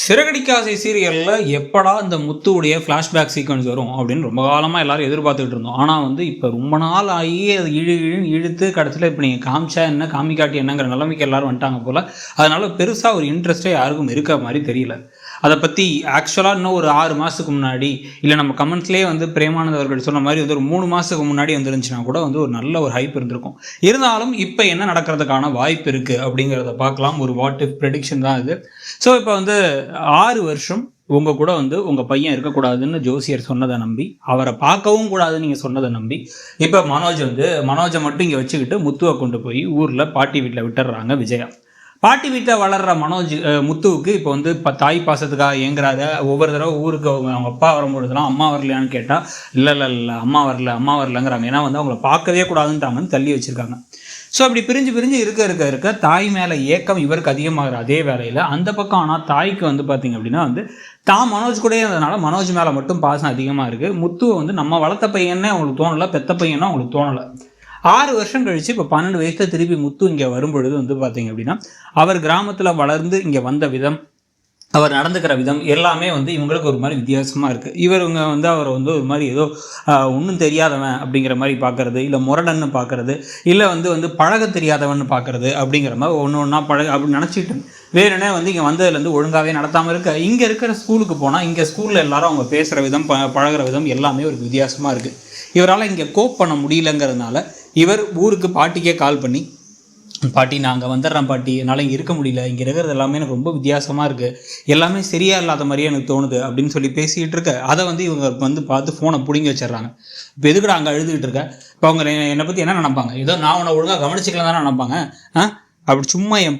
சிறகடிக்காசை சீரியலில் எப்படா இந்த முத்துவுடைய ஃப்ளாஷ்பேக் சீக்வன்ஸ் வரும் அப்படின்னு ரொம்ப காலமாக எல்லாரும் எதிர்பார்த்துக்கிட்டு இருந்தோம். ஆனால் இப்போ ரொம்ப நாள் ஆகி அது இழுத்து கடைசியில் இப்போ நீங்கள் காமிச்சா என்ன காமிக்காட்டி என்னங்கிற நிலைமைக்கு எல்லாரும் வந்துட்டாங்க போல். அதனால் பெருசாக ஒரு இன்ட்ரெஸ்ட்டே யாருக்கும் இருக்க மாதிரி தெரியல. அதை பற்றி ஆக்சுவலாக இன்னும் ஒரு 6 மாதத்துக்கு முன்னாடி இல்லை நம்ம கமெண்ட்ஸ்லேயே பிரேமானந்த் அவர்கள் சொன்ன மாதிரி ஒரு 3 மாதத்துக்கு முன்னாடி வந்துருந்துச்சுன்னா கூட ஒரு நல்ல ஒரு ஹைப் இருந்திருக்கும். இருந்தாலும் இப்போ என்ன நடக்கிறதுக்கான வாய்ப்பு இருக்குது அப்படிங்கிறத பார்க்கலாம். ஒரு வாட் இஃப் ப்ரெடிக்ஷன் தான் இது. ஸோ இப்போ 6 வருஷம் உங்கள் கூட உங்கள் பையன் இருக்கக்கூடாதுன்னு ஜோசியர் சொன்னதை நம்பி, அவரை பார்க்கவும் கூடாதுன்னு நீங்கள் சொன்னதை நம்பி, இப்போ மனோஜை மட்டும் இங்கே வச்சுக்கிட்டு முத்துவை கொண்டு போய் ஊரில் பாட்டி வீட்டில் விட்டுடுறாங்க விஜயா. பாட்டி வீட்டில் வளர்கிற முத்துவுக்கு இப்போ தாய் பாசத்துக்காக ஏங்குறாரு. ஒவ்வொரு தடவை ஊருக்கு அவங்க அப்பா வரும்பொழுதுலாம் அம்மா வரலையான்னு கேட்டால் இல்லை அம்மா வரலங்கிறாங்க. ஏன்னா அவங்கள பார்க்கவே கூடாதுன்ட்டாங்கன்னு தள்ளி வச்சுருக்காங்க. ஸோ அப்படி பிரிஞ்சு இருக்க தாய் மேலே ஏக்கம் இவருக்கு அதிகமாகிற அதே வேலையில் அந்த பக்கம் ஆனால் தாய்க்கு பார்த்திங்க அப்படின்னா தான் மனோஜ் கூட இருந்ததுனால மனோஜ் மேலே மட்டும் பாசம் அதிகமாக இருக்குது. முத்துவை நம்ம வளர்த்த பையனே அவங்களுக்கு தோணலை, பெத்த பையனும் அவங்களுக்கு தோணலை. 6 வருஷம் கழித்து இப்போ 12 வயசில் திருப்பி முத்து இங்கே வரும்பொழுது பார்த்திங்க அப்படின்னா அவர் கிராமத்தில் வளர்ந்து இங்கே வந்த விதம், அவர் நடந்துக்கிற விதம் எல்லாமே இவங்களுக்கு ஒரு மாதிரி வித்தியாசமாக இருக்குது. இவருங்க அவர் ஒரு மாதிரி ஏதோ ஒன்றும் தெரியாதவன் அப்படிங்கிற மாதிரி பார்க்குறது, இல்லை முரடன்னு பார்க்குறது, இல்லை பழக தெரியாதவன் பார்க்குறது அப்படிங்கிற மாதிரி ஒன்றா அப்படின்னு நினச்சிட்டு வேறுனே இங்கே வந்ததுலேருந்து ஒழுங்காகவே நடத்தாமல் இருக்க. இங்கே இருக்கிற ஸ்கூலுக்கு போனால் இங்கே ஸ்கூலில் எல்லாரும் அவங்க பேசுகிற விதம் பழகிற விதம் எல்லாமே ஒரு வித்தியாசமாக இருக்குது. இவரால் இங்கே கோப் பண்ண முடியலங்கிறதுனால இவர் ஊருக்கு பாட்டிக்கே கால் பண்ணி, பாட்டி நான் அங்கே வந்துடுறேன் பாட்டி, என்னால் இங்கே இருக்க முடியல, இங்கே இருக்கிறது எல்லாமே எனக்கு ரொம்ப வித்தியாசமாக இருக்குது, எல்லாமே சரியாக இல்லாத மாதிரியே எனக்கு தோணுது அப்படின்னு சொல்லி பேசிக்கிட்டு இருக்க. அதை இவங்க பார்த்து ஃபோனை பிடிங்கி வச்சிடுறாங்க. இப்போ எதுக்குடா அங்கே எழுதுகிட்டு இருக்க, இப்போ அவங்க என்னை பற்றி என்ன நினைப்பாங்க, ஏதோ நான் உன்னை ஒழுங்காக கவனிச்சிக்கலாம் தானே நினைப்பாங்க. அப்படி சும்மா என்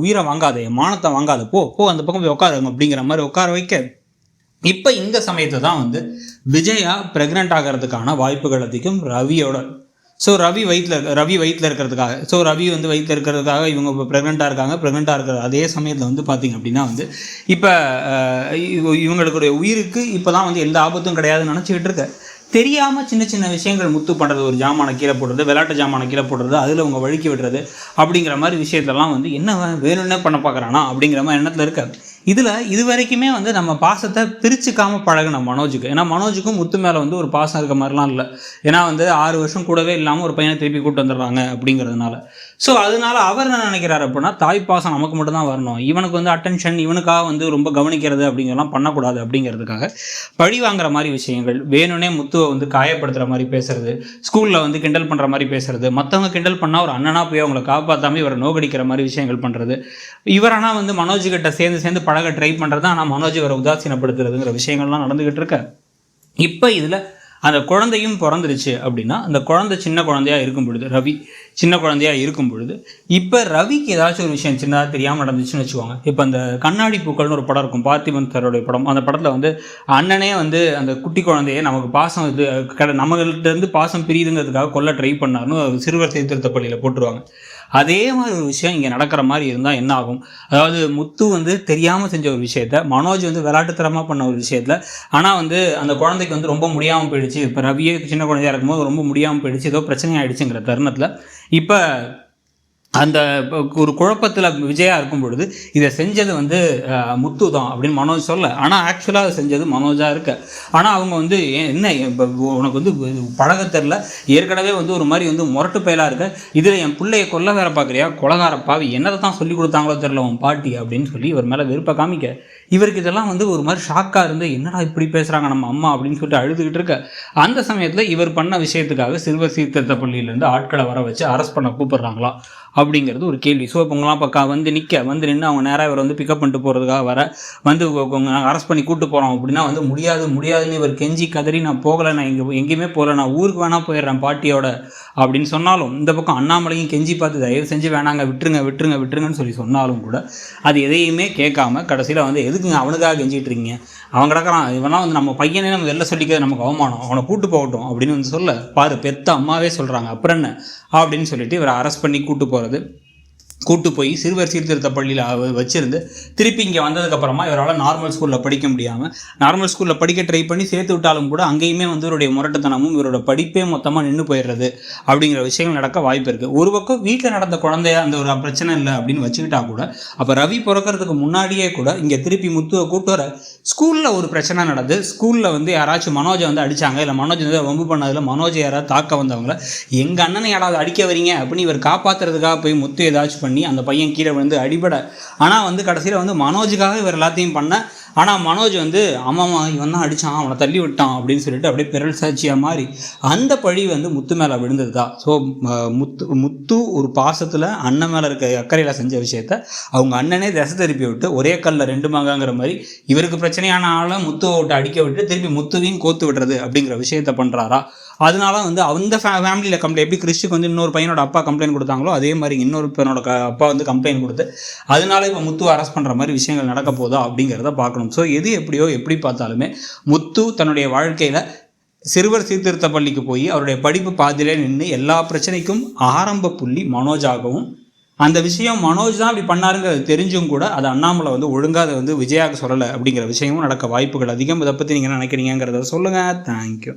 உயிரை வாங்காத, என் மானத்தை வாங்காத, போ அந்த பக்கம் போய் உட்காருங்க அப்படிங்கிற மாதிரி உட்கார வைக்க. இப்போ இந்த சமயத்தை தான் விஜயா ப்ரெக்னென்ட் ஆகிறதுக்கான வாய்ப்புகள் அதிகம் ரவியோட. ஸோ ரவி வயிற்றில் இருக்கிறதுக்காக, ரவி வயிற்றில் இருக்கிறதுக்காக இவங்க இப்போ ப்ரெக்னெண்ட்டாக இருக்கிற அதே சமயத்தில் பார்த்திங்க அப்படின்னா இப்போ இவங்களுடைய உயிருக்கு இப்போ தான் எந்த ஆபத்தும் கிடையாதுன்னு நினச்சிக்கிட்டு இருக்க. தெரியாமல் சின்ன விஷயங்கள் முத்து பண்ணுறது, ஒரு ஜாமானை கீழே போடுறது, விளையாட்டு ஜாமானை கீழே போடுறது, அதில் அவங்க வழுக்கி விடுறது அப்படிங்கிற மாதிரி விஷயத்தெல்லாம் என்ன வேணும்னே பண்ண பார்க்குறானா அப்படிங்கிற மாதிரி எண்ணத்தில் இருக்க. இதில் இது வரைக்குமே நம்ம பாசத்தை பிரிச்சுக்காமல் பழகின மனோஜுக்கு. ஏன்னா மனோஜுக்கும் முத்து மேலே ஒரு பாசம் இருக்க மாதிரிலாம் இல்லை. ஏன்னா 6 வருஷம் கூடவே இல்லாமல் ஒரு பையனை திருப்பி கூப்பிட்டு வந்துடுறாங்க அப்படிங்கிறதுனால. ஸோ அதனால அவர் என்ன நினைக்கிறார் அப்படின்னா, தாய் பாசம் நமக்கு மட்டும்தான் வரணும், இவனுக்கு அட்டென்ஷன், இவனுக்காக ரொம்ப கவனிக்கிறது அப்படிங்கிறலாம் பண்ணக்கூடாது அப்படிங்கிறதுக்காக பழி வாங்குற மாதிரி விஷயங்கள், வேணும்னே முத்துவை காயப்படுத்துகிற மாதிரி பேசுறது, ஸ்கூலில் கிண்டல் பண்ணுற மாதிரி பேசுறது, மற்றவங்க கிண்டல் பண்ணால் ஒரு அண்ணனாக போய் அவங்கள காப்பாற்றாமல் இவரை நோகடிக்கிற மாதிரி விஷயங்கள் பண்ணுறது. இவர் ஆனால் மனோஜ்கிட்ட சேர்ந்து பழக ட்ரை பண்ணுறது, ஆனால் மனோஜ் இவரை உதாசீனப்படுத்துறதுங்கிற விஷயங்கள்லாம் நடந்துக்கிட்டு இருக்க. இப்போ இதில் அந்த குழந்தையும் பிறந்துருச்சு அப்படின்னா, அந்த குழந்தை சின்ன குழந்தையாக இருக்கும் பொழுது, ரவி சின்ன குழந்தையாக இருக்கும் பொழுது, இப்போ ரவிக்கு ஏதாச்சும் ஒரு விஷயம் சின்னதாக தெரியாமல் நடந்துச்சுன்னு வச்சுக்கோங்க. இப்போ அந்த கண்ணாடி பூக்கள்னு ஒரு படம் இருக்கும், பார்த்திபன் சாரோடைய படம். அந்த படத்தில் அண்ணனே அந்த குட்டி குழந்தைய நமக்கு பாசம் நம்மகிட்ட பாசம் பிரியுதுங்கிறதுக்காக கொல்ல ட்ரை பண்ணார்னு சிறுவர் சீர்திருத்த பள்ளியில் போட்டுருவாங்க. அதே மாதிரி ஒரு விஷயம் இங்கே நடக்கிற மாதிரி இருந்தால் என்ன ஆகும்? அதாவது முத்து தெரியாமல் செஞ்ச ஒரு விஷயத்த, மனோஜ் விளையாட்டுத்தனமாக பண்ண ஒரு விஷயத்தில், ஆனால் அந்த குழந்தைக்கு ரொம்ப முடியாமல் போயிடுச்சு. இப்போ ரவியே சின்ன குழந்தையாக இருக்கும்போது ரொம்ப முடியாமல் போயிடுச்சு, ஏதோ பிரச்சனை ஆகிடுச்சுங்கிற தருணத்தில் இப்போ அந்த ஒரு குழப்பத்தில் விஜயா இருக்கும் பொழுது இதை செஞ்சது முத்து தான் அப்படின்னு மனோஜ் சொல்ல. ஆனால் ஆக்சுவலாக அதை செஞ்சது மனோஜாக இருக்க. ஆனால் அவங்க என்ன இப்போ உனக்கு பழக தெரில, ஏற்கனவே ஒரு மாதிரி முரட்டு பயலாக இருக்க, இதில் என் பிள்ளையை கொல்ல வேற பார்க்குறியா, கொலகார பாவி, என்னதை தான் சொல்லி கொடுத்தாங்களோ தெரில உன் பாட்டி அப்படின்னு சொல்லி இவர் மேலே வெறுப்பை காமிக்க. இவருக்கு இதெல்லாம் ஒரு மாதிரி ஷாக்காக இருந்து, என்னடா இப்படி பேசுகிறாங்க நம்ம அம்மா அப்படின்னு சொல்லிட்டு அழுதுகிட்டு இருக்க. அந்த சமயத்தில் இவர் பண்ண விஷயத்துக்காக சிறுவர் சீர்திருத்த பள்ளியிலேருந்து ஆட்களை வர வச்சு அரெஸ்ட் பண்ண கூப்பிட்றாங்களா அப்படிங்கிறது ஒரு கேள்வி. ஸோ இப்போங்களாம் பக்கா நின்று அவங்க நேராக இவர் பிக்கப் பண்ணிட்டு போகிறதுக்காக வர அரெஸ்ட் பண்ணி கூப்பிட்டு போகிறோம் அப்படின்னா முடியாதுன்னு இவர் கெஞ்சி கதறி, நான் போகலை, நான் எங்கேயுமே போகலை, நான் ஊருக்கு வேணால் போயிடுறேன் பாட்டியோட அப்படின்னு சொன்னாலும், இந்த பக்கம் அண்ணாமலையும் கெஞ்சி பார்த்து தயவு செஞ்சு வேணாங்க, விட்டுருங்கன்னு சொல்லி சொன்னாலும் கூட அது எதையுமே கேட்காம கடைசியில் எதுக்குங்க அவனுக்காக கெஞ்சிட்டு இருக்கீங்க, அவன் கிடக்கிறான், இவெல்லாம் நம்ம பையனே நம்ம வெளில சொல்லிக்கிறது நமக்கு அவமானம், அவனை கூட்டு போகட்டும் அப்படின்னு சொல்ல, பாரு பெத்த அம்மாவே சொல்கிறாங்க, அப்புறம் என்ன அப்படின்னு சொல்லிட்டு இவரை அரெஸ்ட் பண்ணி கூட்டு போகிறது. கூட்டு போய் சிறுவர் சீர்திருத்த பள்ளியில் வச்சிருந்து திருப்பி இங்கே வந்ததுக்கப்புறமா இவரால் நார்மல் ஸ்கூலில் படிக்க முடியாமல் நார்மல் ஸ்கூலில் படிக்க ட்ரை பண்ணி சேர்த்து விட்டாலும் கூட அங்கேயுமே வந்து இவருடைய முரட்டுத்தனமும் இவரோட படிப்பே மொத்தமாக நின்று போயிடுறது அப்படிங்கிற விஷயங்கள் நடக்க வாய்ப்பு இருக்குது. ஒரு பக்கம் வீட்டில் நடந்த குழந்தைய அந்த ஒரு பிரச்சனை இல்லை அப்படின்னு வச்சுக்கிட்டா கூட அப்போ ரவி பிறக்கிறதுக்கு முன்னாடியே கூட இங்கே திருப்பி முத்துவை கூட்டு வர ஸ்கூலில் ஒரு பிரச்சனை நடந்து ஸ்கூலில் வந்து யாராச்சும் மனோஜை வந்து அடித்தாங்க, இல்லை மனோஜ் வந்து வம்பு பண்ணதில் மனோஜை யாராவது தாக்க வந்தவங்கள எங்கள் அண்ணனை யாராவது அடிக்க வரீங்க அப்படின்னு இவர் காப்பாற்றுறதுக்காக போய் முத்து ஏதாச்சும் பண்ணி அந்த பையன் கீழே வந்து அடிபட, ஆனால் வந்து கடைசியில் வந்து மனோஜுக்காக இவர் எல்லாத்தையும் பண்ண, ஆனால் மனோஜ் வந்து ஆமாம்மா இவன் தான் அடித்தான் அவனை தள்ளி விட்டான் அப்படின்னு சொல்லிட்டு அப்படியே பிறல் சாட்சியாக மாறி அந்த பழி வந்து முத்து மேலே விழுந்தது தான். ஸோ முத்து ஒரு பாசத்தில் அண்ணன் மேலே இருக்க அக்கறையில் செஞ்ச விஷயத்த அவங்க அண்ணனே திசை திருப்பி விட்டு ஒரே கல்லில் ரெண்டு மகங்கிற மாதிரி இவருக்கு பிரச்சனையான ஆளை முத்துவை விட்டு அடிக்க விட்டு திருப்பி முத்துவையும் கோத்து விடுறது அப்படிங்கிற விஷயத்த பண்ணுறாரா? அதனால வந்து அந்த ஃபேமிலியில் கம்ப்ளைண்ட் எப்படி கிறிஸ்டுக்கு வந்து இன்னொரு பையனோட அப்பா கம்ப்ளைண்ட் கொடுத்தாங்களோ அதே மாதிரி இன்னொரு பையனோட அப்பா வந்து கம்ப்ளைண்ட் கொடுத்து அதனால இப்போ முத்து அரெஸ்ட் பண்ணுற மாதிரி விஷயங்கள் நடக்க போதா அப்படிங்கிறத பார்க்கணும். ஸோ எது எப்படியோ எப்படி பார்த்தாலுமே முத்து தன்னுடைய வாழ்க்கையில் சிறுவர் சீர்திருத்த பள்ளிக்கு போய் அவருடைய படிப்பு பாதியிலே நின்று எல்லா பிரச்சனைக்கும் ஆரம்ப புள்ளி மனோஜாகவும், அந்த விஷயம் மனோஜ் தான் அப்படி பண்ணாருங்கிறது தெரிஞ்சும் கூட அதை அண்ணாமலை வந்து ஒழுங்காக அதை வந்து விஜயாவுக்கு சொல்லலை அப்படிங்கிற விஷயமும் நடக்க வாய்ப்புகள் அதிகம். இதை பற்றி நீங்கள் நினைக்கிறீங்கிறத சொல்லுங்கள். தேங்க்யூ.